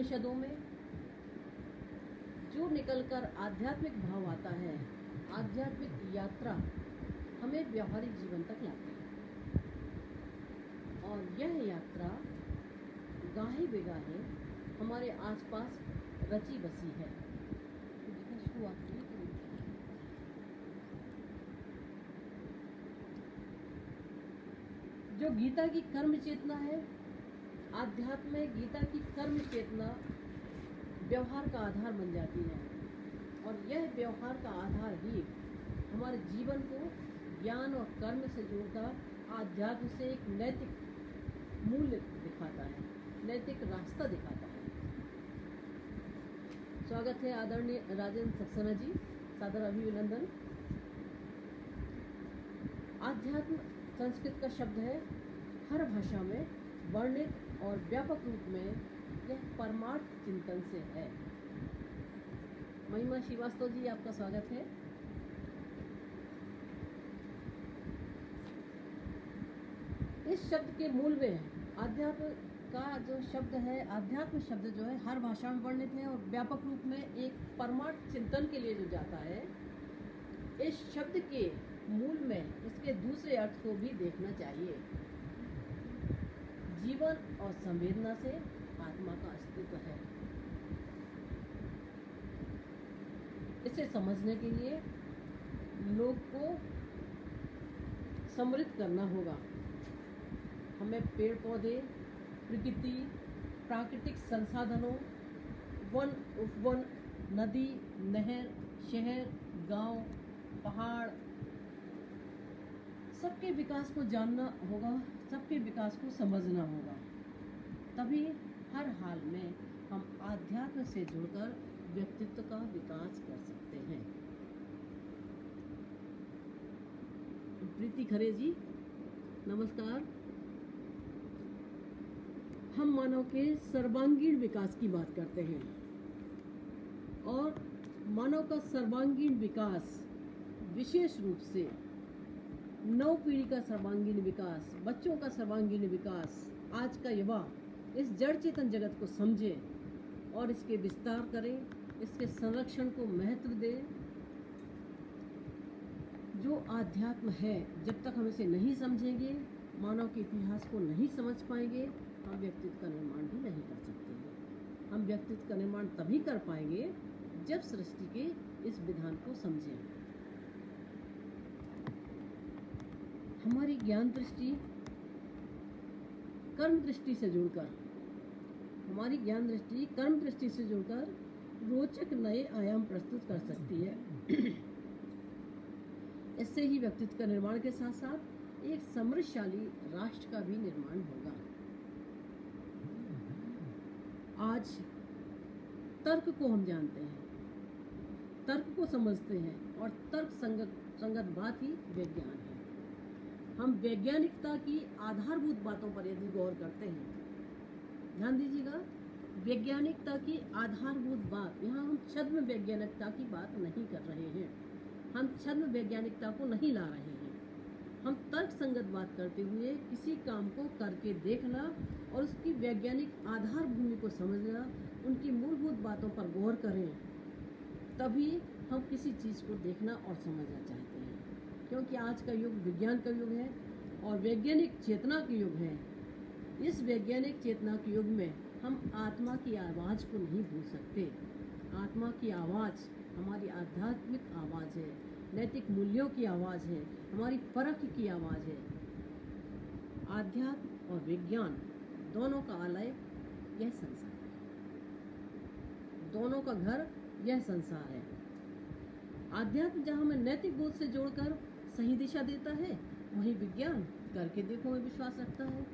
उपनिषदों में जो निकलकर आध्यात्मिक भाव आता है, आध्यात्मिक यात्रा हमें व्यवहारिक जीवन तक लाती है। और यह यात्रा गाहे बेगाहे हमारे आसपास रची बसी है। जो गीता की कर्म चेतना है, आध्यात्म में गीता की कर्म चेतना व्यवहार का आधार बन जाती है। और यह व्यवहार का आधार ही हमारे जीवन को ज्ञान और कर्म से जोड़कर आध्यात्म से एक नैतिक मूल्य दिखाता है, नैतिक रास्ता दिखाता है। स्वागत है आदरणीय राजेंद्र सक्सेना जी, सादर अभिनंदन। आध्यात्म संस्कृत का शब्द है, हर भाषा में वर्णित और व्यापक रूप में यह परमार्थ चिंतन से है। महिमा श्रीवास्तव जी, आपका स्वागत है। इस शब्द के मूल में आध्यात्म का जो शब्द है, आध्यात्म शब्द जो है हर भाषा में वर्णित है और व्यापक रूप में एक परमार्थ चिंतन के लिए जो जाता है। इस शब्द के मूल में इसके दूसरे अर्थ को भी देखना चाहिए। जीवन और संवेदना से आत्मा का अस्तित्व है। इसे समझने के लिए लोग को समृद्ध करना होगा। हमें पेड़ पौधे, प्रकृति, प्राकृतिक संसाधनों, वन उपवन, नदी, नहर, शहर, गांव, पहाड़, सबके विकास को जानना होगा, सबके विकास को समझना होगा। तभी हर हाल में हम आध्यात्म से जुड़कर व्यक्तित्व का विकास कर सकते हैं। प्रीति खरे जी, नमस्कार। हम मानव के सर्वांगीण विकास की बात करते हैं और मानव का सर्वांगीण विकास विशेष रूप से नव पीढ़ी का सर्वांगीण विकास, बच्चों का सर्वांगीण विकास, आज का युवा इस जड़ चेतन जगत को समझे और इसके विस्तार करे, इसके संरक्षण को महत्व दे। जो आध्यात्म है, जब तक हम इसे नहीं समझेंगे, मानव के इतिहास को नहीं समझ पाएंगे, हम व्यक्तित्व का निर्माण भी नहीं कर सकते हैं। हम व्यक्तित्व का निर्माण तभी कर पाएंगे जब सृष्टि के इस विधान को समझें। हमारी ज्ञान दृष्टि कर्म दृष्टि से जुड़कर, हमारी ज्ञान दृष्टि कर्म दृष्टि से जुड़कर रोचक नए आयाम प्रस्तुत कर सकती है। इससे ही व्यक्तित्व का निर्माण के साथ साथ एक समृद्धशाली राष्ट्र का भी निर्माण होगा। आज तर्क को हम जानते हैं, तर्क को समझते हैं और तर्क संगत बात ही विज्ञान है। हम वैज्ञानिकता की आधारभूत बातों पर यदि गौर करते हैं, ध्यान दीजिएगा, वैज्ञानिकता की आधारभूत बात, यहाँ हम छद्म वैज्ञानिकता की बात नहीं कर रहे हैं, हम छद्म वैज्ञानिकता को नहीं ला रहे हैं। हम तर्क संगत बात करते हुए किसी काम को करके देखना और उसकी वैज्ञानिक आधार भूमि को समझना, उनकी मूलभूत बातों पर गौर करें, तभी हम किसी चीज़ को देखना और समझना चाहते हैं। क्योंकि आज का युग विज्ञान का युग है और वैज्ञानिक चेतना का युग है। इस वैज्ञानिक चेतना के युग में हम आत्मा की आवाज़ को नहीं भूल सकते। आत्मा की आवाज़ हमारी आध्यात्मिक आवाज़ है, नैतिक मूल्यों की आवाज़ है, हमारी परख की आवाज़ है। आध्यात्म और विज्ञान दोनों का आलय यह संसार है, दोनों का घर यह संसार है। आध्यात्म जहाँ हमें नैतिक बोध से जोड़कर सही दिशा देता है, वहीं विज्ञान करके देखो में विश्वास रखता है।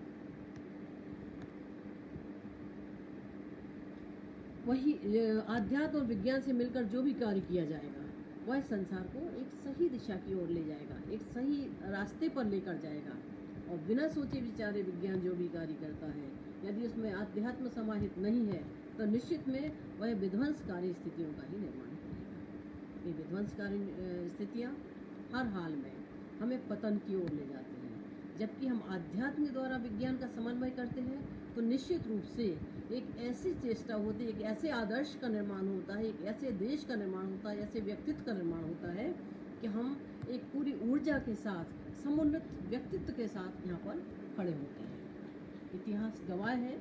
वही आध्यात्म और विज्ञान से मिलकर जो भी कार्य किया जाएगा, वह संसार को एक सही दिशा की ओर ले जाएगा, एक सही रास्ते पर लेकर जाएगा। और बिना सोचे विचारे विज्ञान जो भी कार्य करता है, यदि उसमें आध्यात्म समाहित नहीं है, तो निश्चित में वह विध्वंसकारी स्थितियों का ही निर्माण करेगा। ये विध्वंसकारी स्थितियाँ हर हाल में हमें पतन की ओर ले जाती हैं। जबकि हम आध्यात्म के द्वारा विज्ञान का समन्वय करते हैं तो निश्चित रूप से एक ऐसी चेष्टा होती है, एक ऐसे आदर्श का निर्माण होता है, एक ऐसे देश का निर्माण होता है, ऐसे व्यक्तित्व का निर्माण होता है कि हम एक पूरी ऊर्जा के साथ, समुन्नत व्यक्तित्व के साथ यहाँ पर खड़े होते हैं। इतिहास गवाह है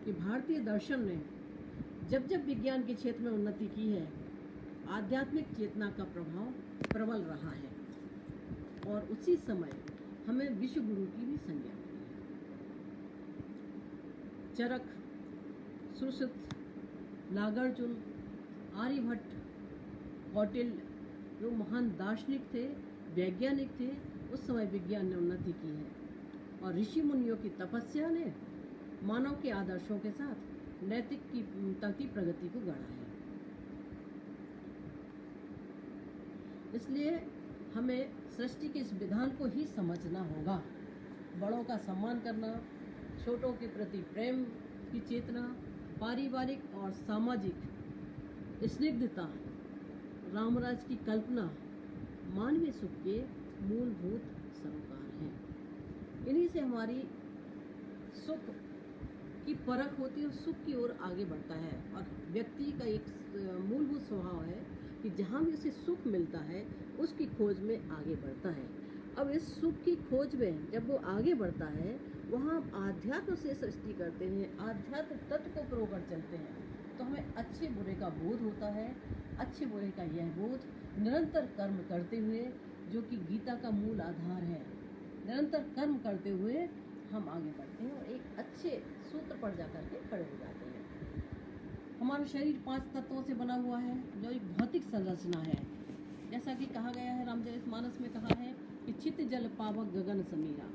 कि भारतीय दर्शन ने जब जब विज्ञान के क्षेत्र में उन्नति की है, आध्यात्मिक चेतना का प्रभाव प्रबल रहा है और उसी समय हमें विश्व गुरु की भी संज्ञा मिली है। चरक, सुश्रुत, नागार्जुन, आर्यभट्ट, कौटिल्य जो महान दार्शनिक थे, वैज्ञानिक थे, उस समय विज्ञान ने उन्नति की है और ऋषि मुनियों की तपस्या ने मानव के आदर्शों के साथ नैतिकता की प्रगति को गढ़ा है। इसलिए हमें सृष्टि के इस विधान को ही समझना होगा। बड़ों का सम्मान करना, छोटों के प्रति प्रेम की चेतना, पारिवारिक और सामाजिक स्निग्धता, रामराज की कल्पना मानवीय सुख के मूलभूत सरोकार हैं। इन्हीं से हमारी सुख की परख होती है और सुख की ओर आगे बढ़ता है और व्यक्ति का एक मूलभूत स्वभाव है कि जहाँ भी उसे सुख मिलता है उसकी खोज में आगे बढ़ता है। अब इस सुख की खोज में जब वो आगे बढ़ता है, वहाँ आध्यात्म से सृष्टि करते हैं, आध्यात्म तत्व को प्रोकर चलते हैं, तो हमें अच्छे बुरे का बोध होता है। अच्छे बुरे का यह बोध निरंतर कर्म करते हुए, जो कि गीता का मूल आधार है, निरंतर कर्म करते हुए हम आगे बढ़ते हैं और एक अच्छे सूत्र पर जाकर के खड़े हो जाते हैं। हमारा शरीर 5 तत्वों से बना हुआ है, जो एक भौतिक संरचना है। जैसा कि कहा गया है, रामचरितमानस में कहा है कि चित जल पावक गगन समीरा,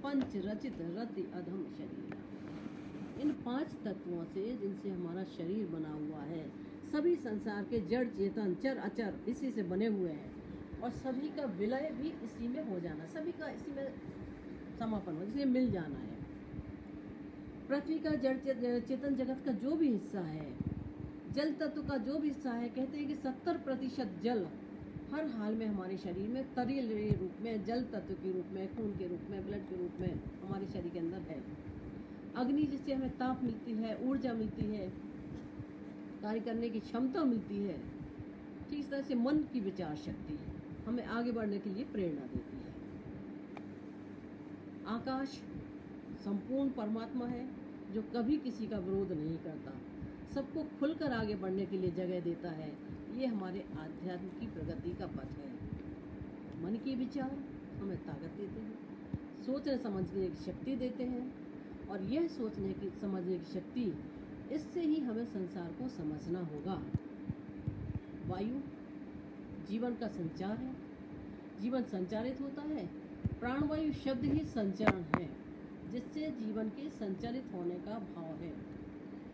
पंच रचित रति अधम शरीर। इन 5 तत्वों से, जिनसे हमारा शरीर बना हुआ है, सभी संसार के जड़ चेतन चर अचर इसी से बने हुए हैं और सभी का विलय भी इसी में हो जाना, सभी का इसी में समापन हो, इसी में मिल जाना है। पृथ्वी का जड़ चेतन जगत का जो भी हिस्सा है, जल तत्व का जो भी हिस्सा है, कहते हैं कि 70% जल हर हाल में हमारे शरीर में तरील रूप में, जल तत्व के रूप में, खून के रूप में, ब्लड के रूप में हमारे शरीर के अंदर है। अग्नि जिससे हमें ताप मिलती है, ऊर्जा मिलती है, कार्य करने की क्षमता मिलती है, ठीक इस तरह से मन की विचार शक्ति हमें आगे बढ़ने के लिए प्रेरणा देती है। आकाश संपूर्ण परमात्मा है, जो कभी किसी का विरोध नहीं करता, सबको खुलकर आगे बढ़ने के लिए जगह देता है। ये हमारे आध्यात्म की प्रगति का पथ है। मन के विचार हमें ताकत देते हैं, सोचने समझने की शक्ति देते हैं और यह सोचने की समझने की शक्ति, इससे ही हमें संसार को समझना होगा। वायु जीवन का संचार है, जीवन संचारित होता है। प्राणवायु शब्द ही संचरण है, जिससे जीवन के संचालित होने का भाव है।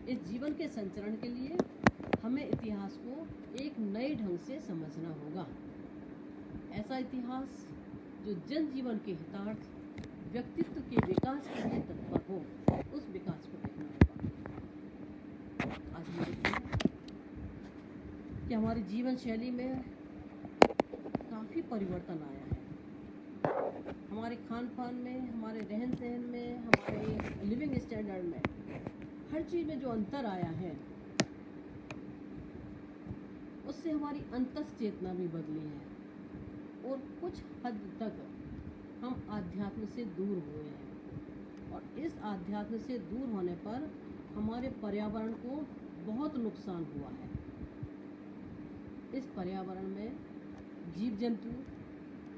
इस जीवन के संचरण के लिए हमें इतिहास को एक नए ढंग से समझना होगा। ऐसा इतिहास जो जन जीवन के हितार्थ, व्यक्तित्व के विकास के लिए तत्पर हो, उस विकास को देखना होगा। आज हम देखते हैं कि हमारी जीवन शैली में काफ़ी परिवर्तन आया है। हमारे खान पान में, हमारे रहन सहन में, हमारे लिविंग स्टैंडर्ड में, हर चीज़ में जो अंतर आया है, उससे हमारी अंतस चेतना भी बदली है और कुछ हद तक हम आध्यात्म से दूर हुए हैं और इस आध्यात्म से दूर होने पर हमारे पर्यावरण को बहुत नुकसान हुआ है। इस पर्यावरण में जीव जंतु,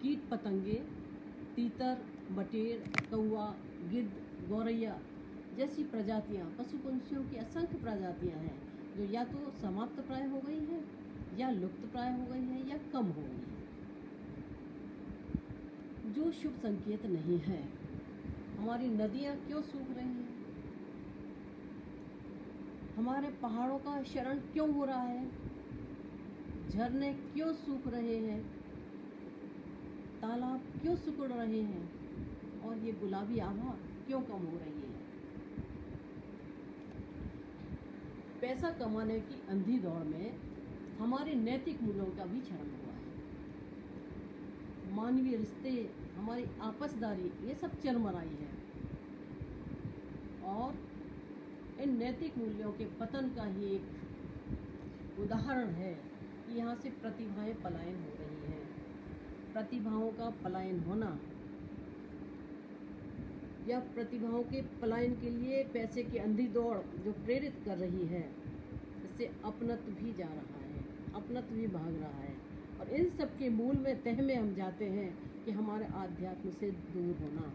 कीट पतंगे, तीतर, बटेर, कौवा, गिद्ध, गौरैया जैसी प्रजातियां, पशु पंछियों की असंख्य प्रजातियां हैं, जो या तो समाप्त प्राय हो गई हैं, या लुप्त प्राय हो गई हैं, या कम हो गई हैं, जो शुभ संकेत नहीं है। हमारी नदियां क्यों सूख रही हैं? हमारे पहाड़ों का क्षरण क्यों हो रहा है? झरने क्यों सूख रहे हैं? तालाब क्यों सिकुड़ रहे हैं? और ये गुलाबी आभा क्यों कम हो रही है? पैसा कमाने की अंधी दौड़ में हमारे नैतिक मूल्यों का भी क्षरण हुआ है। मानवीय रिश्ते, हमारी आपसदारी, ये सब चरमराई है और इन नैतिक मूल्यों के पतन का ही एक उदाहरण है कि यहाँ से प्रतिभाएं पलायन हो रही हैं। प्रतिभाओं का पलायन होना या प्रतिभाओं के पलायन के लिए पैसे की अंधी दौड़ जो प्रेरित कर रही है, इससे अपनत्व भी जा रहा है, अपनत्व भी भाग रहा है। और इन सब के मूल में तह में हम जाते हैं कि हमारे आध्यात्म से दूर होना।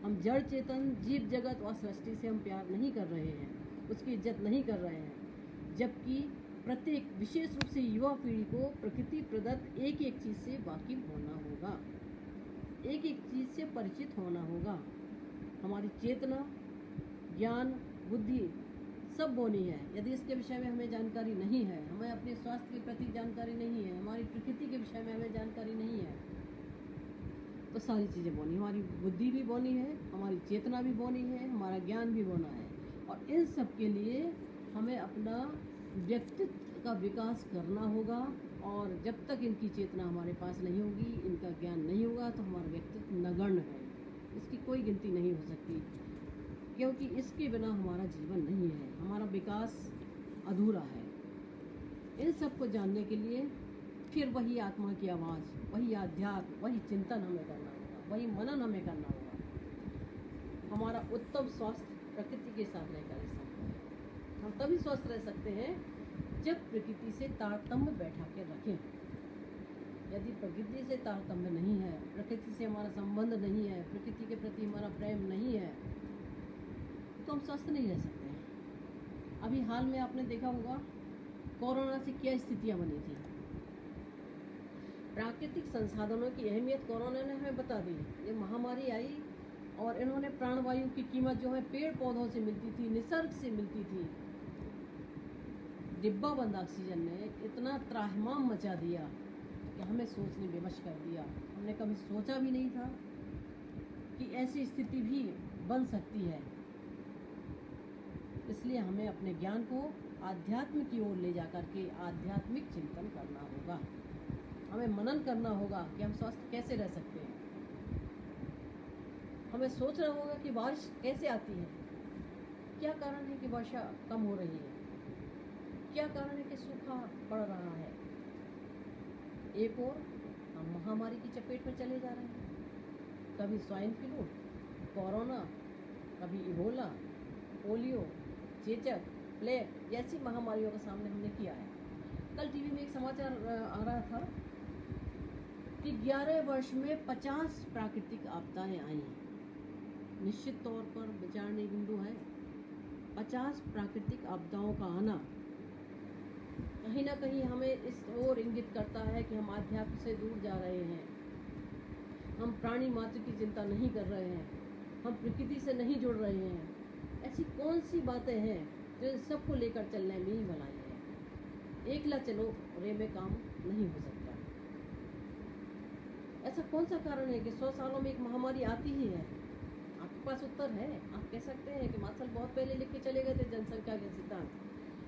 हम जड़ चेतन जीव जगत और सृष्टि से हम प्यार नहीं कर रहे हैं, उसकी इज्जत नहीं कर रहे हैं, जबकि प्रत्येक विशेष रूप से युवा पीढ़ी को प्रकृति प्रदत्त एक एक चीज़ से वाकिफ होना होगा, एक एक चीज़ से परिचित होना होगा। हमारी चेतना, ज्ञान, बुद्धि सब बोनी है। यदि इसके विषय में हमें जानकारी नहीं है, हमें अपने स्वास्थ्य के प्रति जानकारी नहीं है, हमारी प्रकृति के विषय में हमें जानकारी नहीं है, तो सारी चीज़ें बोनी। हमारी बुद्धि भी बोनी है, हमारी चेतना भी बोनी है, हमारा ज्ञान भी बोना है। और इन सब के लिए हमें अपना व्यक्तित्व का विकास करना होगा। और जब तक इनकी चेतना हमारे पास नहीं होगी, इनका ज्ञान नहीं होगा, तो हमारा व्यक्तित्व नगण्य है, इसकी कोई गिनती नहीं हो सकती, क्योंकि इसके बिना हमारा जीवन नहीं है, हमारा विकास अधूरा है। इन सब को जानने के लिए फिर वही आत्मा की आवाज़, वही आध्यात्म, वही चिंतन हमें करना होगा, वही मनन हमें करना होगा। हमारा उत्तम स्वास्थ्य प्रकृति के साथ रहकर संभव है। हम तभी स्वस्थ रह सकते हैं जब प्रकृति से तारतम्य बैठा के रखें। यदि प्रकृति से तारतम्य नहीं है, प्रकृति से हमारा संबंध नहीं है, प्रकृति के प्रति हमारा प्रेम नहीं है, तो हम स्वस्थ नहीं रह सकते हैं। अभी हाल में आपने देखा होगा कोरोना से क्या स्थितियां बनी थी। प्राकृतिक संसाधनों की अहमियत कोरोना ने हमें बता दी। ये महामारी आई और इन्होंने प्राणवायु की कीमत जो है पेड़ पौधों से मिलती थी, निसर्ग से मिलती थी, डिब्बा बंद ऑक्सीजन ने इतना त्राहिमाम मचा दिया कि हमें सोचने विवश कर दिया। हमने कभी सोचा भी नहीं था कि ऐसी स्थिति भी बन सकती है। इसलिए हमें अपने ज्ञान को आध्यात्म की ओर ले जाकर के आध्यात्मिक चिंतन करना होगा। हमें मनन करना होगा कि हम स्वस्थ कैसे रह सकते हैं। हमें सोचना होगा कि बारिश कैसे आती है, क्या कारण है कि वर्षा कम हो रही है, क्या कारण है कि सूखा पड़ रहा है। एक और हम महामारी की चपेट में चले जा रहे हैं। कभी स्वाइन फ्लू, कोरोना, कभी इबोला, पोलियो, चेचक, प्लेग जैसी महामारियों का सामने हमने किया है। कल टीवी में एक समाचार आ रहा था कि 11 वर्ष में 50 प्राकृतिक आपदाएं आई हैं। निश्चित तौर पर विचारणीय बिंदु है। 50 प्राकृतिक आपदाओं का आना कहीं ना कहीं हमें इस ओर इंगित करता है कि हम आध्यात्म से दूर जा रहे हैं, हम प्राणी मात्र की चिंता नहीं कर रहे हैं, हम प्रकृति से नहीं जुड़ रहे हैं। ऐसी कौन सी बातें हैं जो इन सबको लेकर चलने में ही भलाई है। एकला चलो रे में काम नहीं हो सकता। ऐसा कौन सा कारण है कि 100 सालों में एक महामारी आती ही है। आपके पास उत्तर है। आप कह सकते हैं कि मार्शल बहुत पहले लिख के चले गए थे जनसंख्या के सिद्धांत,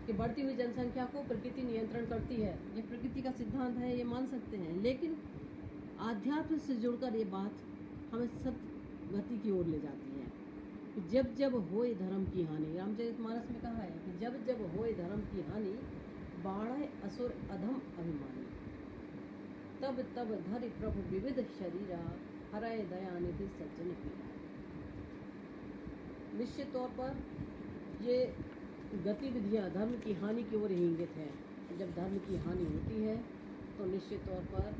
कि बढ़ती हुई जनसंख्या को प्रकृति नियंत्रण करती है। ये प्रकृति का सिद्धांत है, ये मान सकते हैं। लेकिन आध्यात्म से जुड़कर ये बात हमें सत्य गति की ओर ले जाती है कि जब जब होए धर्म की हानि, रामचरितमानस में कहा है कि जब जब होए धर्म की हानि, बाढ़े असुर अधम अभिमानी, तब तब धरि प्रभु विविध शरीरा, हरय दया निधि सज्जन पीरा। निश्चित तौर पर ये गतिविधियाँ धर्म की हानि की ओर ही इंगित है। जब धर्म की हानि होती है तो निश्चित तौर पर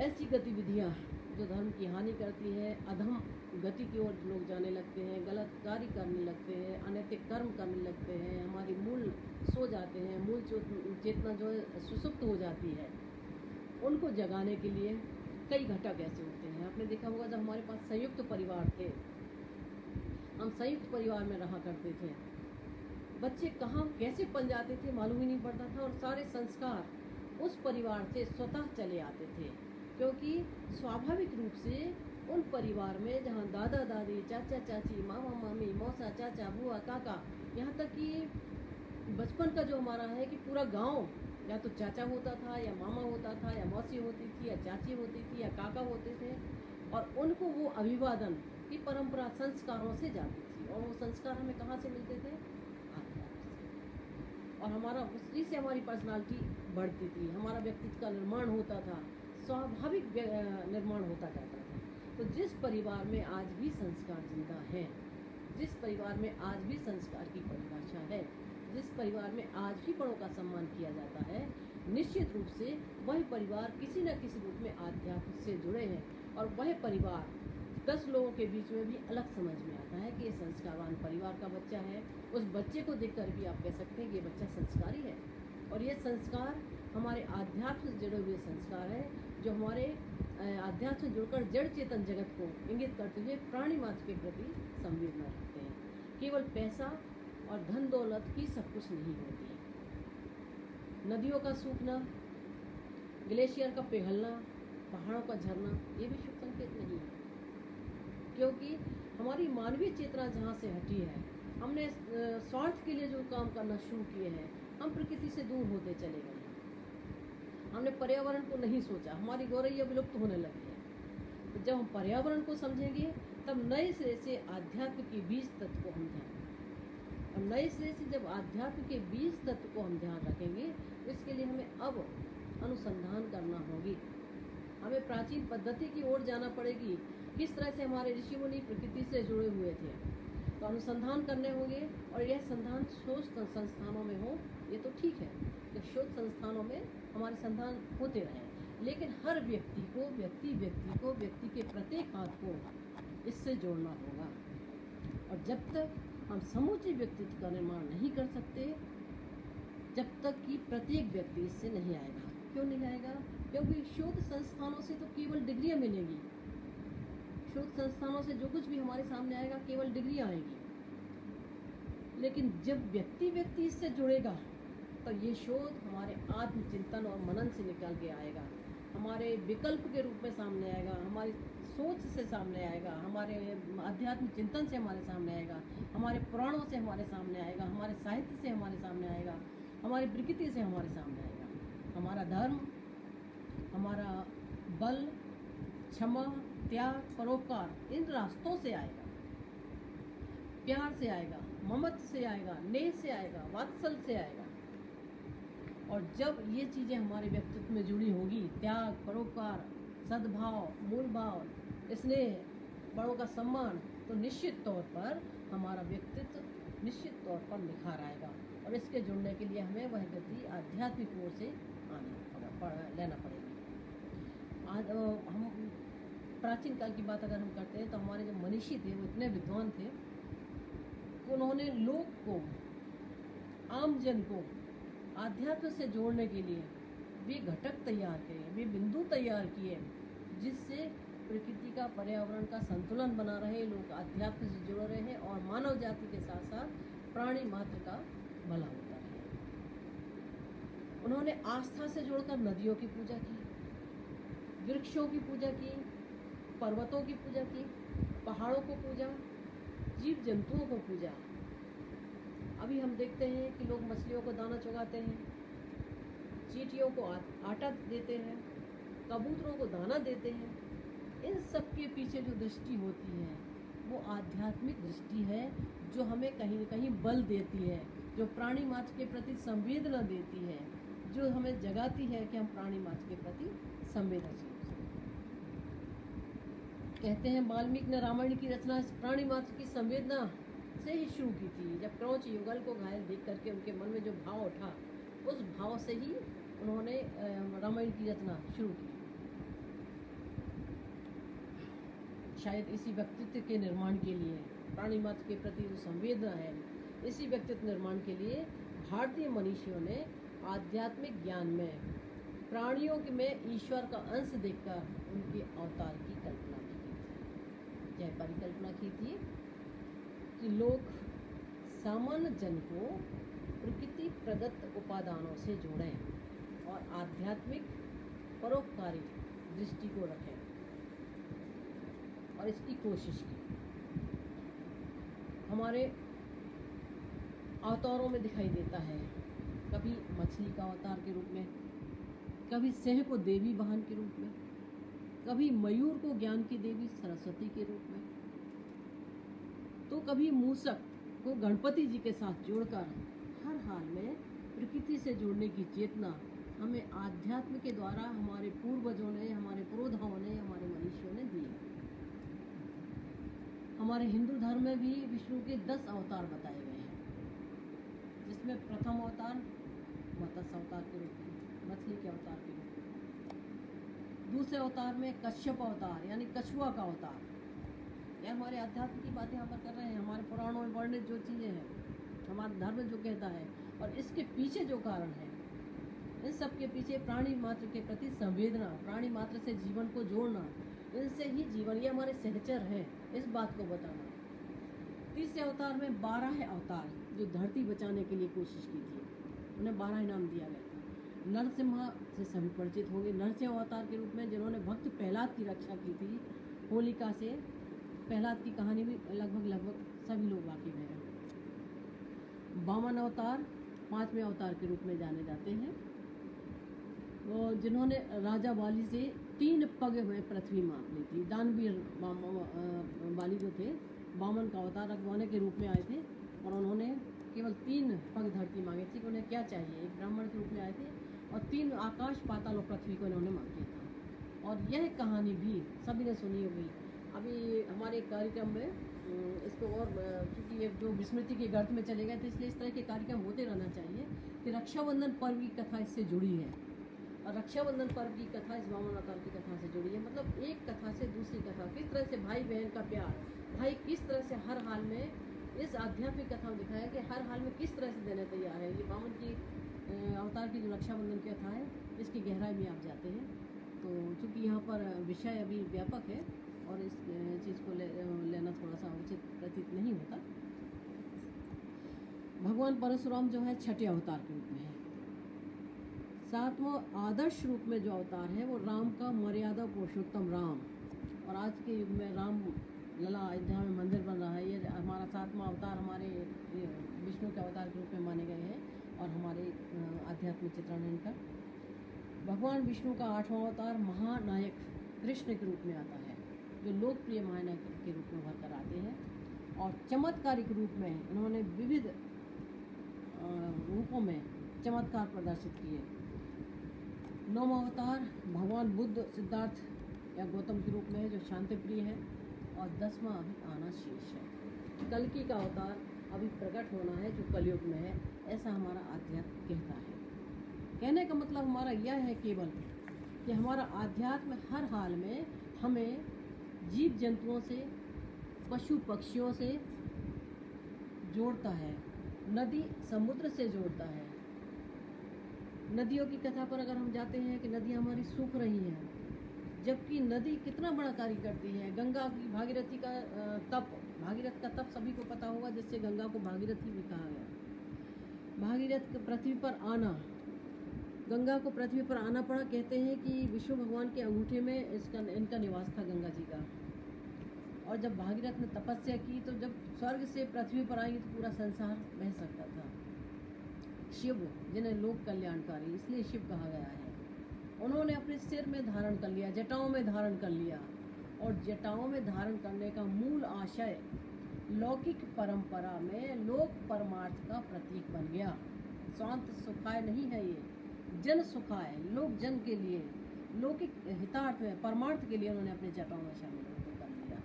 ऐसी गतिविधियाँ जो धर्म की हानि करती है, अधम गति की ओर लोग जाने लगते हैं, गलत कार्य करने लगते हैं, अनैतिक कर्म करने लगते हैं, हमारी मूल सो जाते हैं, मूल चेतना जो है सुसुप्त हो जाती है। उनको जगाने के लिए कई घटक ऐसे होते हैं। आपने देखा होगा जब हमारे पास संयुक्त परिवार थे, हम संयुक्त परिवार में रहा करते थे, बच्चे कहाँ कैसे पल जाते थे मालूम ही नहीं पड़ता था, और सारे संस्कार उस परिवार से स्वतः चले आते थे, क्योंकि स्वाभाविक रूप से उन परिवार में जहाँ दादा दादी, चाचा चाची, मामा मामी, मौसा चाचा, बुआ काका, यहाँ तक कि बचपन का जो हमारा है कि पूरा गांव या तो चाचा होता था या मामा होता था या मौसी होती थी या चाची होती थी या काका होते थे, और उनको वो अभिवादन की परंपरा संस्कारों से जाती थी। और वो संस्कार हमें कहाँ से मिलते थे? और हमारा उसी से हमारी पर्सनालिटी बढ़ती थी, हमारा व्यक्तित्व का निर्माण होता था, स्वाभाविक निर्माण होता जाता था। तो जिस परिवार में आज भी संस्कार जिंदा हैं, जिस परिवार में आज भी संस्कार की परिभाषा है, जिस परिवार में आज भी बड़ों का सम्मान किया जाता है, निश्चित रूप से वह परिवार किसी न किसी रूप में आध्यात्म से जुड़े हैं। और वह परिवार 10 लोगों के बीच में भी अलग समझ में आता है कि ये संस्कारवान परिवार का बच्चा है। उस बच्चे को देखकर भी आप कह सकते हैं कि ये बच्चा संस्कारी है। और ये संस्कार हमारे आध्यात्म से जुड़े हुए संस्कार है, जो हमारे आध्यात्म से जुड़कर जड़ चेतन जगत को इंगित करते हुए प्राणी मात्र के प्रति संवेदना रखते हैं। केवल पैसा और धन दौलत ही सब कुछ नहीं होती है। नदियों का सूखना, ग्लेशियर का पिघलना, पहाड़ों का झरना, ये भी शुभ संकेत नहीं है, क्योंकि हमारी मानवीय चेतना जहाँ से हटी है, हमने स्वार्थ के लिए जो काम करना शुरू किए हैं, हम प्रकृति से दूर होते चले गए हैं। हमने पर्यावरण को नहीं सोचा, हमारी गौरैया विलुप्त होने लगी है। तो जब हम पर्यावरण को समझेंगे, तब नए सिरे से अध्यात्म के बीज तत्व को हम ध्यान रखेंगे। और नए सिरे से जब अध्यात्म के बीज तत्व को हम ध्यान रखेंगे, तो इसके लिए हमें अब अनुसंधान करना होगी। हमें प्राचीन पद्धति की ओर जाना पड़ेगी, किस तरह से हमारे ऋषि मुनि प्रकृति से जुड़े हुए थे। तो अनुसंधान करने होंगे, और यह संधान शोध संस्थानों में हो, ये तो ठीक है कि शोध संस्थानों में हमारे संधान होते रहें, लेकिन हर व्यक्ति को व्यक्ति के प्रत्येक हाथ को इससे जोड़ना होगा। और जब तक हम समूचे व्यक्तित्व का निर्माण नहीं कर सकते, जब तक कि प्रत्येक व्यक्ति इससे नहीं आएगा। क्यों नहीं आएगा? क्योंकि शोध संस्थानों से तो केवल डिग्रियां मिलेंगी। शोध संस्थानों से जो कुछ भी हमारे सामने आएगा, केवल डिग्रियां आएगी। लेकिन जब व्यक्ति इससे जुड़ेगा, तो ये शोध हमारे आत्मचिंतन और मनन से निकल के आएगा, हमारे विकल्प के रूप में सामने आएगा, हमारी सोच से सामने आएगा, हमारे आध्यात्म चिंतन से हमारे सामने आएगा, हमारे पुराणों से हमारे सामने आएगा, हमारे साहित्य से हमारे सामने आएगा, हमारी प्रकृति से हमारे सामने आएगा। हमारा धर्म, हमारा बल, क्षमा, त्याग, परोपकार, इन रास्तों से आएगा, प्यार से आएगा, ममत्व से आएगा, नेह से आएगा, वात्सल से आएगा। और जब ये चीज़ें हमारे व्यक्तित्व में जुड़ी होगी, त्याग, परोपकार, सद्भाव, मूल भाव, स्नेह, बड़ों का सम्मान, तो निश्चित तौर पर हमारा व्यक्तित्व निश्चित तौर पर निखार आएगा। और इसके जुड़ने के लिए हमें वह गति आध्यात्मिक ओर से लेना पड़ेगी। आज हम प्राचीन काल की बात अगर हम करते हैं, तो हमारे जो मनीषी थे वो इतने विद्वान थे कि उन्होंने लोक को, आम जन को आध्यात्म से जोड़ने के लिए वे घटक तैयार किए, वे बिंदु तैयार किए, जिससे प्रकृति का, पर्यावरण का संतुलन बना रहे, लोग आध्यात्म से जुड़ रहे हैं और मानव जाति के साथ साथ प्राणी मात्र का भला होता है। उन्होंने आस्था से जोड़कर नदियों की पूजा की, वृक्षों की पूजा की, पर्वतों की पूजा की, पहाड़ों को पूजा, जीव जंतुओं को पूजा। अभी हम देखते हैं कि लोग मछलियों को दाना चुगाते हैं, चींटियों को आटा देते हैं, कबूतरों को दाना देते हैं। इन सब के पीछे जो दृष्टि होती है, वो आध्यात्मिक दृष्टि है, जो हमें कहीं न कहीं बल देती है, जो प्राणी मात्र के प्रति संवेदना देती है, जो हमें जगाती है कि हम प्राणी मात्र के प्रति संवेदनशील। कहते हैं वाल्मीकि ने रामायण की रचना प्राणी मात्र की संवेदना से ही शुरू की थी। जब क्रौच युगल को घायल देख करके उनके मन में जो भाव उठा, उस भाव से ही उन्होंने रामायण की रचना शुरू की। शायद इसी व्यक्तित्व के निर्माण के लिए, प्राणी मात्र के प्रति जो संवेदना है, इसी व्यक्तित्व निर्माण के लिए भारतीय मनीषियों ने आध्यात्मिक ज्ञान में प्राणियों में ईश्वर का अंश देखकर उनके अवतार की कल्पना की थी। यह परिकल्पना की थी कि लोग सामान्य जन को प्रकृति प्रदत्त उपादानों से जोड़ें और आध्यात्मिक परोपकारी दृष्टि को रखें, और इसकी कोशिश की। हमारे अवतारों में दिखाई देता है, कभी मछली का अवतार के रूप में, कभी सिंह को देवी वाहन के रूप में, कभी मयूर को ज्ञान की देवी सरस्वती के रूप में, तो कभी मूसक को गणपति जी के साथ जोड़कर हर हाल में प्रकृति से जुड़ने की चेतना हमें आध्यात्म के द्वारा हमारे पूर्वजों ने, हमारे पुरोधाओं ने, हमारे मनीषियों ने दी है। हमारे हिंदू धर्म में भी विष्णु के 10 अवतार बताए गए हैं, जिसमें प्रथम अवतार मत्स्य अवतार के रूप में, मछली के अवतार के रूप में। दूसरे अवतार में कश्यप अवतार यानी कछुआ का अवतार। यह हमारे अध्यात्म की बातें यहाँ पर कर रहे हैं, हमारे पुराणों में वर्णित जो चीज़ें हैं, हमारा धर्म जो कहता है, और इसके पीछे जो कारण है, इन सब के पीछे प्राणी मात्र के प्रति संवेदना, प्राणी मात्र से जीवन को जोड़ना, इनसे ही जीवन, ये हमारे सहचर हैं, इस बात को बताना। तीसरे अवतार में 12 अवतार जो धरती बचाने के लिए कोशिश की थी, उन्हें 12 इनाम दिया गया था। नरसिम्हा से सभी परिचित होंगे, नरसिंह अवतार के रूप में जिन्होंने भक्त प्रहलाद की रक्षा की थी होलिका से। प्रहलाद की कहानी भी लगभग सभी लोग वाकिफ हैं। वामन अवतार 5वें अवतार के रूप में जाने जाते हैं, वो जिन्होंने राजा वाली से 3 पग में पृथ्वी माप ली थी। दानवीर वाली जो थे, वामन का अवतार रखवाने के रूप में आए थे, और उन्होंने केवल 3 पग धरती मांगे थी कि उन्हें क्या चाहिए। एक ब्राह्मण के रूप में आए थे और 3 आकाश, पाताल और पृथ्वी को इन्होंने मांग किया था। और यह कहानी भी सभी ने सुनी होगी। अभी हमारे कार्यक्रम में इसको और क्योंकि ये जो विस्मृति के गर्त में चले गए थे, इसलिए इस तरह के कार्यक्रम होते रहना चाहिए कि रक्षाबंधन पर्व की कथा इससे जुड़ी है, और रक्षाबंधन पर्व की कथा इस वामन अवतार की कथा से जुड़ी है। मतलब एक कथा से दूसरी कथा, किस तरह से भाई बहन का प्यार, भाई किस तरह से हर हाल में, इस आध्यात्मिक कथा में दिखाया कि हर हाल में किस तरह से देने तैयार है। ये वामन की अवतार की जो रक्षाबंधन की कथा है, इसकी गहराई में आप जाते हैं। तो चूँकि यहाँ पर विषय अभी व्यापक है और इस चीज़ को लेना थोड़ा सा उचित प्रतीत नहीं होता। भगवान परशुराम जो है 6ठे अवतार के रूप में है। 7वां आदर्श रूप में जो अवतार है वो राम का मर्यादा पुरुषोत्तम राम, और आज के युग में राम लला अयोध्या में मंदिर बन रहा है। ये हमारा 7वां अवतार हमारे विष्णु के अवतार के रूप में माने गए हैं, और हमारे आध्यात्मिक चित्रण है इनका। भगवान विष्णु का 8वां अवतार महानायक कृष्ण के रूप में आता है, जो लोकप्रिय महानायक के रूप में उभर कर आते हैं, और चमत्कारिक रूप में इन्होंने विविध रूपों में चमत्कार प्रदर्शित किए। 9वां अवतार भगवान बुद्ध सिद्धार्थ या गौतम के रूप में है, जो शांति प्रिय है, और 10वां अभी आना शेष है। कल्कि का अवतार अभी प्रकट होना है, जो कलयुग में है, ऐसा हमारा आध्यात्म कहता है। कहने का मतलब हमारा यह है केवल कि हमारा आध्यात्म हर हाल में हमें जीव जंतुओं से, पशु पक्षियों से जोड़ता है, नदी समुद्र से जोड़ता है। नदियों की कथा पर अगर हम जाते हैं कि नदियाँ हमारी सूख रही हैं, जबकि नदी कितना बड़ा कार्य करती है। गंगा की भागीरथी का तप, भागीरथ का तप सभी को पता होगा, जिससे गंगा को भागीरथी भी कहा गया। भागीरथ पृथ्वी पर आना, गंगा को पृथ्वी पर आना पड़ा। कहते हैं कि विष्णु भगवान के अंगूठे में इनका निवास था, गंगा जी का। और जब भागीरथ ने तपस्या की, तो जब स्वर्ग से पृथ्वी पर आई तो पूरा संसार बह सकता था। शिव, जिन्हें लोक कल्याणकारी इसलिए शिव कहा गया है, उन्होंने अपने सिर में धारण कर लिया, जटाओं में धारण कर लिया, और जटाओं में धारण करने का मूल आशय लौकिक परंपरा में लोक परमार्थ का प्रतीक बन गया। स्वांत सुखाय नहीं है, ये जन सुखाय, लोक जन के लिए, लौकिक हितार्थ में, परमार्थ के लिए उन्होंने अपने जटाओं में शामिल कर लिया।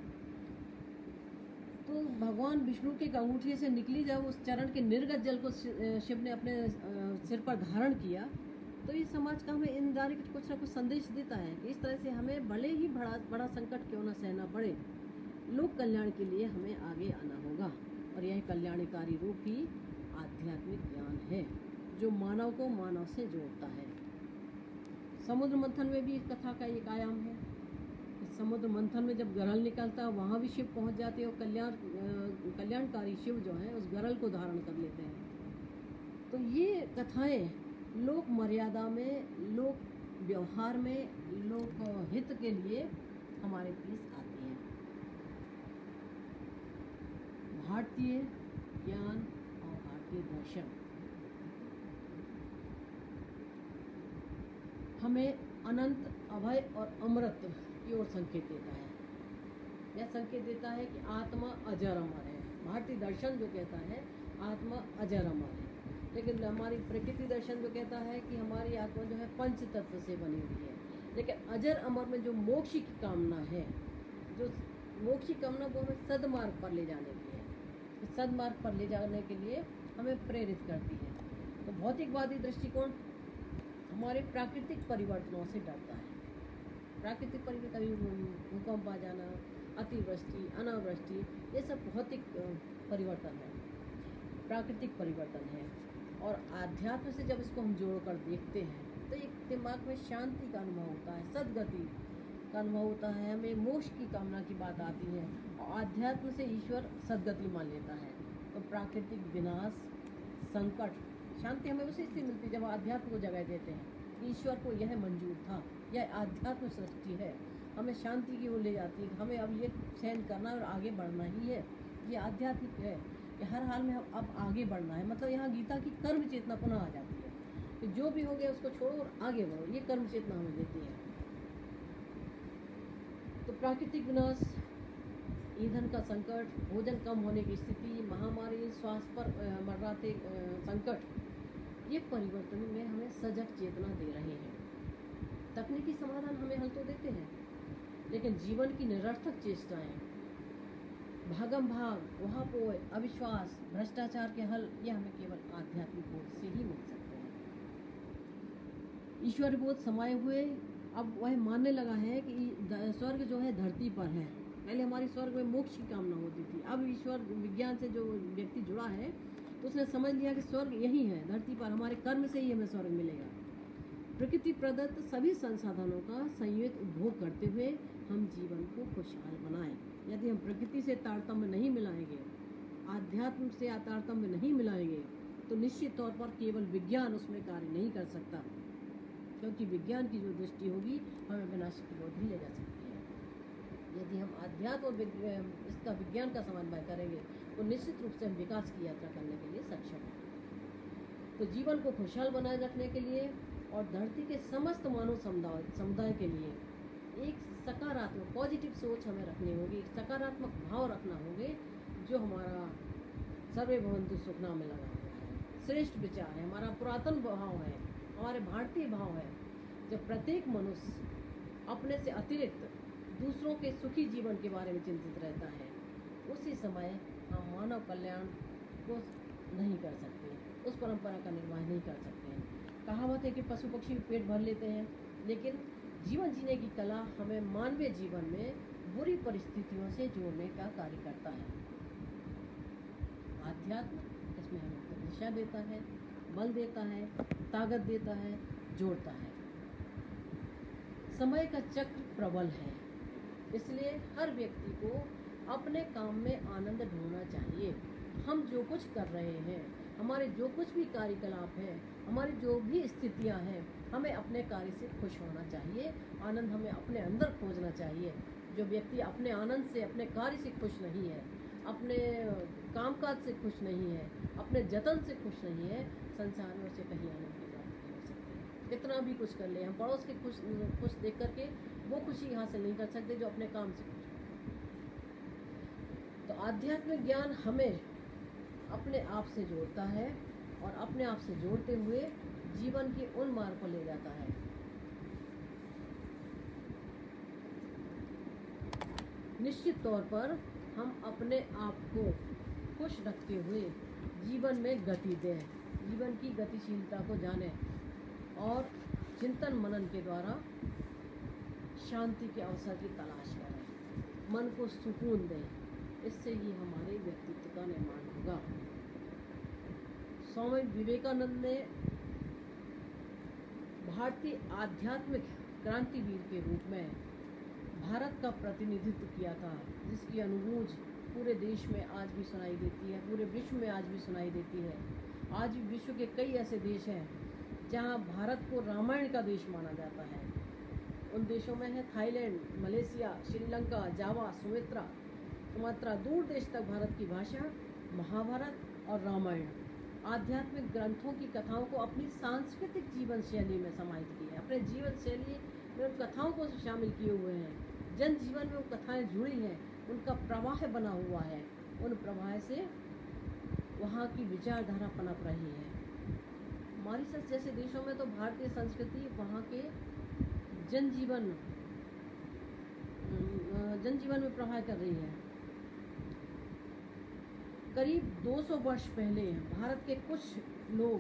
तो भगवान विष्णु के अंगूठे से निकली जब उस चरण के निर्गत जल को शिव ने अपने सिर पर धारण किया, तो इस समाज का हमें इनडायरेक्ट कुछ ना कुछ संदेश देता है कि इस तरह से हमें भले ही बड़ा संकट क्यों ना सहना पड़े, लोक कल्याण के लिए हमें आगे आना होगा। और यह कल्याणकारी रूप ही आध्यात्मिक ज्ञान है, जो मानव को मानव से जोड़ता है। समुद्र मंथन में भी इस कथा का एक आयाम है। इस समुद्र मंथन में जब गरल निकलता है, वहाँ भी शिव पहुँच जाते हैं, और कल्याणकारी शिव जो है उस गरल को धारण कर लेते हैं। तो ये कथाएँ लोक मर्यादा में, लोक व्यवहार में, लोक हित के लिए हमारे बीच आती हैं। भारतीय ज्ञान और भारतीय दर्शन हमें अनंत, अभय और अमृत की ओर संकेत देता है। यह संकेत देता है कि आत्मा अजर अमर है। भारतीय दर्शन जो कहता है आत्मा अजर अमर है, लेकिन हमारी प्रकृति दर्शन जो कहता है कि हमारी आत्मा जो है पंच तत्व से बनी हुई है। लेकिन अजर अमर में जो मोक्ष की कामना है, जो मोक्ष की कामना वो हमें सदमार्ग पर ले जाने की है। सदमार्ग पर ले जाने के लिए हमें प्रेरित करती है। तो भौतिकवादी दृष्टिकोण हमारे प्राकृतिक परिवर्तनों से डरता है। प्राकृतिक परिवर्तन, कभी भूकंप आ जाना, अतिवृष्टि, अनावृष्टि, ये सब भौतिक परिवर्तन है, प्राकृतिक परिवर्तन है। और आध्यात्म से जब इसको हम जोड़कर देखते हैं तो एक दिमाग में शांति का अनुभव होता है, सद्गति का अनुभव होता है, हमें मोक्ष की कामना की बात आती है और आध्यात्म से ईश्वर सद्गति मान लेता है। तो प्राकृतिक विनाश, संकट, शांति हमें उसी से मिलती है जब आध्यात्म को जगह देते हैं। ईश्वर को यह मंजूर था, यह आध्यात्म सृष्टि है, हमें शांति की ओर ले जाती है, हमें अब ये सहन करना और आगे बढ़ना ही है। ये आध्यात्मिक है कि हर हाल में हम अब आगे बढ़ना है। मतलब यहाँ गीता की कर्म चेतना पुनः आ जाती है कि जो भी हो गया उसको छोड़ो और आगे बढ़ो, ये कर्म चेतना हमें देती है। तो प्राकृतिक विनाश, ईंधन का संकट, भोजन कम होने की स्थिति, महामारी, स्वास्थ्य पर मर्राते संकट, ये परिवर्तन में हमें सजग चेतना दे रहे हैं। तकनीकी समाधान हमें हल तो देते हैं, लेकिन जीवन की निरर्थक चेष्टाएं, भागम भाग, वहापोह, अविश्वास, भ्रष्टाचार के हल, ये हमें केवल आध्यात्मिक बोध से ही मिल सकते हैं। ईश्वर बोध समाये हुए अब वह मानने लगा है कि स्वर्ग जो है धरती पर है। पहले हमारी स्वर्ग में मोक्ष की कामना होती थी, अब ईश्वर विज्ञान से जो व्यक्ति जुड़ा है तो उसने समझ लिया कि स्वर्ग यही है, धरती पर, हमारे कर्म से ही हमें स्वर्ग मिलेगा। प्रकृति प्रदत्त सभी संसाधनों का संयुक्त उपभोग करते हुए हम जीवन को खुशहाल बनाएं। यदि हम प्रकृति से तारतम्य नहीं मिलाएंगे, आध्यात्म से तारतम्य नहीं मिलाएंगे, तो निश्चित तौर पर केवल विज्ञान उसमें कार्य नहीं कर सकता, क्योंकि विज्ञान की जो दृष्टि होगी हमें विनाश की ओर भी ले जा सकती है। यदि हम आध्यात्म और इसका विज्ञान का समन्वय करेंगे तो निश्चित रूप से हम विकास की यात्रा करने के लिए सक्षम हैं। तो जीवन को खुशहाल बनाए रखने के लिए और धरती के समस्त मानव समुदाय के लिए एक सकारात्मक पॉजिटिव सोच हमें रखनी होगी, एक सकारात्मक भाव रखना होंगे, जो हमारा सर्वे भवन्तु सुखना में लगा हुआ है, श्रेष्ठ विचार है, हमारा पुरातन भाव है, हमारे भारतीय भाव है। जब प्रत्येक मनुष्य अपने से अतिरिक्त दूसरों के सुखी जीवन के बारे में चिंतित रहता है, उसी समय हम मानव कल्याण को नहीं कर सकते, उस परंपरा का निर्वाह नहीं कर सकते हैं। कहावत है कि पशु पक्षी भी पेट भर लेते हैं, लेकिन जीवन जीने की कला हमें मानवीय जीवन में बुरी परिस्थितियों से जोड़ने का कार्य करता है। आध्यात्म इसमें हमें दिशा देता है, बल देता है, ताकत देता है, जोड़ता है। समय का चक्र प्रबल है, इसलिए हर व्यक्ति को अपने काम में आनंद ढूंढना चाहिए। हम जो कुछ कर रहे हैं, हमारे जो कुछ भी कार्यकलाप हैं, हमारी जो भी स्थितियां हैं, हमें अपने कार्य से खुश होना चाहिए। आनंद हमें अपने अंदर खोजना चाहिए। जो व्यक्ति अपने आनंद से, अपने कार्य से खुश नहीं है, अपने कामकाज से खुश नहीं है, अपने जतन से खुश नहीं है, संसार में उसे कहीं आनंद की प्राप्ति नहीं हो सकती। कितना भी कुछ कर ले, हम पड़ोस के खुश देख करके वो खुशी हासिल नहीं कर सकते जो अपने काम से खुश है। तो आध्यात्मिक ज्ञान हमें अपने आप से जोड़ता है और अपने आप से जोड़ते हुए जीवन के उन मार्ग पर ले जाता है। निश्चित तौर पर हम अपने आप को खुश रखते हुए जीवन में गति दें, जीवन की गतिशीलता को जानें और चिंतन मनन के द्वारा शांति के अवसर की तलाश करें, मन को सुकून दें। इससे ही हमारे व्यक्तित्व का निर्माण होगा। स्वामी विवेकानंद ने भारतीय आध्यात्मिक क्रांतिवीर के रूप में भारत का प्रतिनिधित्व किया था, जिसकी अनुभूज पूरे देश में आज भी सुनाई देती है, पूरे विश्व में आज भी सुनाई देती है। आज भी विश्व के कई ऐसे देश हैं जहां भारत को रामायण का देश माना जाता है। उन देशों में है थाईलैंड, मलेशिया, श्रीलंका, जावा, सुमात्रा, दूर देश तक भारत की भाषा महाभारत और रामायण आध्यात्मिक ग्रंथों की कथाओं को अपनी सांस्कृतिक जीवन शैली में समाहित किए, अपने जीवन शैली में उन कथाओं को शामिल किए हुए हैं। जन जीवन में वो कथाएं जुड़ी हैं, उनका प्रवाह बना हुआ है, उन प्रवाह से वहाँ की विचारधारा पनप रही है। मॉरिशस जैसे देशों में तो भारतीय संस्कृति वहाँ के जनजीवन में प्रभाव कर रही है। करीब 200 वर्ष पहले भारत के कुछ लोग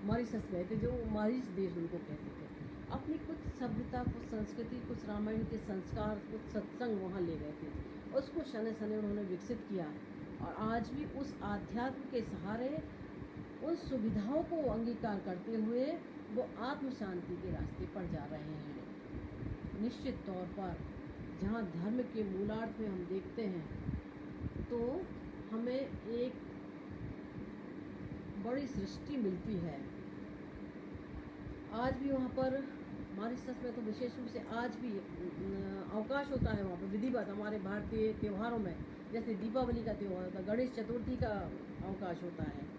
मॉरिशस गए थे, जो मॉरिश देश उनको कहते थे। अपनी कुछ सभ्यता, कुछ संस्कृति, कुछ रामायण के संस्कार, कुछ सत्संग वहाँ ले गए थे। उसको शने शने उन्होंने विकसित किया और आज भी उस आध्यात्म के सहारे उन सुविधाओं को अंगीकार करते हुए वो आत्म शांति के रास्ते पर जा रहे हैं। निश्चित तौर पर जहाँ धर्म के मूलार्थ में हम देखते हैं तो हमें एक बड़ी सृष्टि मिलती है। आज भी वहाँ पर मॉरिशस में तो विशेष रूप से आज भी अवकाश होता है वहाँ पर विधिवत। हमारे भारतीय त्योहारों में जैसे दीपावली का त्यौहार होता है, गणेश चतुर्थी का अवकाश होता है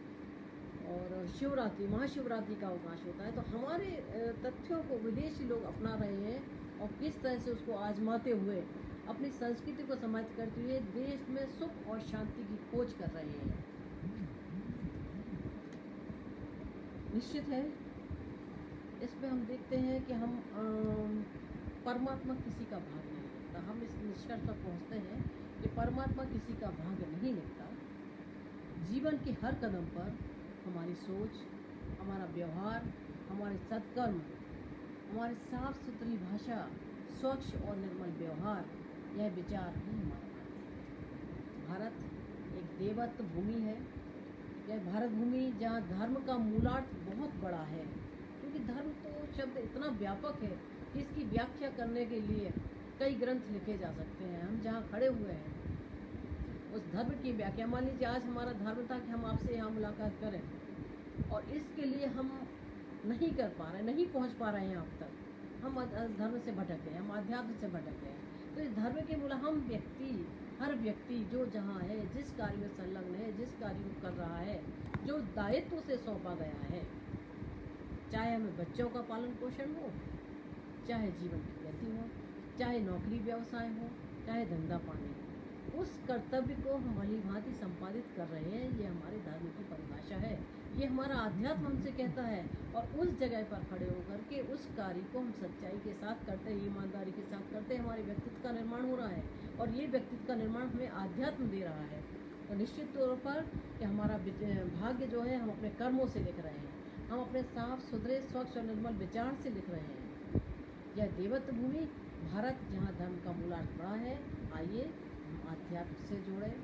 और शिवरात्रि, महाशिवरात्रि का अवकाश होता है। तो हमारे तथ्यों को विदेशी लोग अपना रहे हैं और किस तरह से उसको आजमाते हुए अपनी संस्कृति को समाहित करते हुए देश में सुख और शांति की खोज कर रहे हैं। निश्चित है इसमें हम देखते हैं कि हम परमात्मा किसी का भाग नहीं लिखता। हम इस निष्कर्ष पर पहुँचते हैं कि परमात्मा किसी का भाग्य नहीं लिखता। जीवन के हर कदम पर हमारी सोच, हमारा व्यवहार, हमारे सत्कर्म, हमारी साफ सुथरी भाषा, स्वच्छ और निर्मल व्यवहार, यह विचार ही हमारा भारत एक देवत्व भूमि है। यह भारत भूमि जहाँ धर्म का मूलार्थ बहुत बड़ा है, क्योंकि धर्म तो शब्द इतना व्यापक है कि इसकी व्याख्या करने के लिए कई ग्रंथ लिखे जा सकते हैं। हम जहाँ खड़े हुए हैं उस धर्म की व्याख्या, मान लीजिए आज हमारा धर्म था कि हम आपसे यहाँ मुलाकात करें और इसके लिए हम नहीं कर पा रहे, नहीं पहुँच पा रहे हैं अब तक, हम धर्म से भटक गए, हम आध्यात्म से भटक गए। तो इस धर्म के मूल हम व्यक्ति, हर व्यक्ति जो जहाँ है, जिस कार्य में संलग्न है, जिस कार्य को कर रहा है, जो दायित्व से सौंपा गया है, चाहे हमें बच्चों का पालन पोषण हो, चाहे जीवन की गति हो, चाहे नौकरी व्यवसाय हो, चाहे धंधा पानी हो, उस कर्तव्य को हम भली भांति संपादित कर रहे हैं। ये हमारे धर्म की परिभाषा है, ये हमारा अध्यात्म हमसे कहता है। और उस जगह पर खड़े होकर के उस कार्य को हम सच्चाई के साथ करते हैं, ईमानदारी के साथ करते हैं, हमारे व्यक्तित्व का निर्माण हो रहा है और ये व्यक्तित्व का निर्माण हमें आध्यात्म दे रहा है। तो निश्चित तौर पर कि हमारा भाग्य जो है हम अपने कर्मों से लिख रहे हैं, हम अपने साफ सुथरे स्वच्छ और निर्मल विचार से लिख रहे हैं। यह देवत्व भूमि भारत जहाँ धर्म का मूलार्थ बड़ा है, आइए हम आध्यात्म से जुड़ें,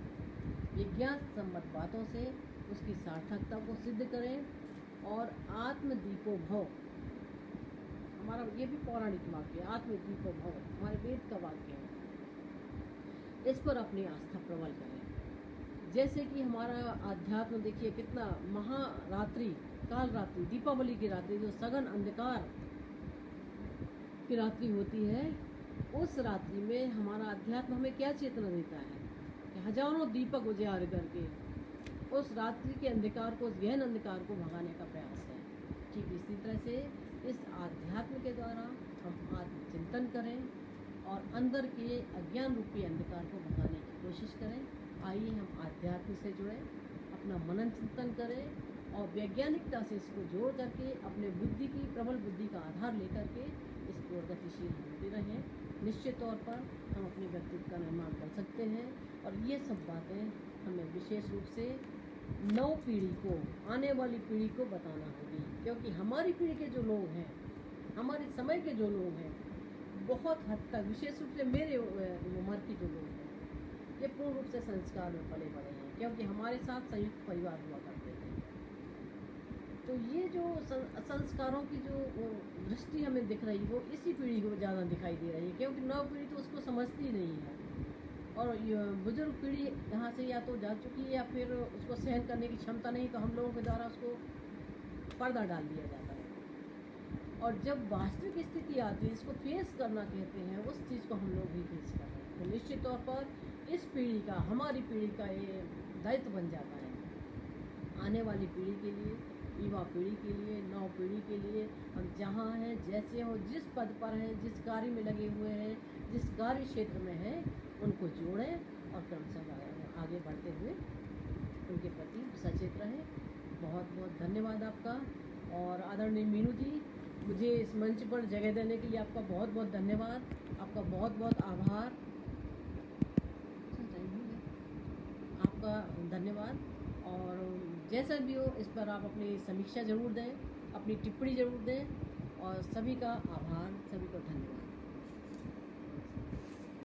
विज्ञान सम्मत बातों से उसकी सार्थकता को सिद्ध करें और आत्मदीपो भव, हमारा ये भी पौराणिक वाक्य है, आत्मदीपो भव हमारे वेद का वाक्य है। इस पर अपनी आस्था प्रबल करें। जैसे कि हमारा अध्यात्म देखिए कितना महारात्रि, काल रात्रि, दीपावली की रात्रि, जो सघन अंधकार की रात्रि होती है, उस रात्रि में हमारा अध्यात्म हमें क्या चेतना देता है कि हजारों दीपक उजागर करके उस रात्रि के अंधकार को, उस गहन अंधकार को भगाने का प्रयास है। ठीक इसी तरह से इस आध्यात्म के द्वारा हम आत्मचिंतन करें और अंदर के अज्ञान रूपी अंधकार को भगाने की कोशिश करें। आइए हम आध्यात्म से जुड़ें, अपना मनन चिंतन करें और वैज्ञानिकता से इसको जोड़ करके अपने बुद्धि की, प्रबल बुद्धि का आधार लेकर के इसकी ओर गतिशील होते रहें। निश्चित तौर पर हम अपने व्यक्तित्व का निर्माण कर सकते हैं और ये सब बातें हमें विशेष रूप से नव पीढ़ी को, आने वाली पीढ़ी को बताना होगी, क्योंकि हमारी पीढ़ी के जो लोग हैं, हमारे समय के जो लोग हैं, बहुत हद तक, विशेष रूप से मेरे उम्र के जो लोग हैं, ये पूर्ण रूप से संस्कार में पले बड़े हैं, क्योंकि हमारे साथ संयुक्त परिवार हुआ करते थे। तो ये जो संस्कारों की जो दृष्टि हमें दिख रही है वो इसी पीढ़ी को ज़्यादा दिखाई दे रही है, क्योंकि नव पीढ़ी तो उसको समझती नहीं है और बुजुर्ग पीढ़ी यहाँ से या तो जा चुकी है या फिर उसको सहन करने की क्षमता नहीं, तो हम लोगों के द्वारा उसको पर्दा डाल दिया जाता है। और जब वास्तविक स्थिति आती है, इसको फेस करना कहते हैं, उस चीज़ को हम लोग भी फेस कर रहे हैं। तो निश्चित तौर पर इस पीढ़ी का, हमारी पीढ़ी का ये दायित्व बन जाता है आने वाली पीढ़ी के लिए, युवा पीढ़ी के लिए, नव पीढ़ी के लिए, हम जहाँ हैं, जैसे हो, जिस पद पर हैं, जिस कार्य में लगे हुए हैं, जिस कार्य क्षेत्र में हैं, उनको जोड़ें और क्रमशः आगे बढ़ते हुए उनके प्रति सचेत रहें। बहुत बहुत धन्यवाद आपका। और आदरणीय मीनू जी, मुझे इस मंच पर जगह देने के लिए आपका बहुत बहुत धन्यवाद, आपका बहुत बहुत आभार, आपका धन्यवाद। और जैसा भी हो, इस पर आप अपनी समीक्षा ज़रूर दें, अपनी टिप्पणी ज़रूर दें। और सभी का आभार, सभी को धन्यवाद।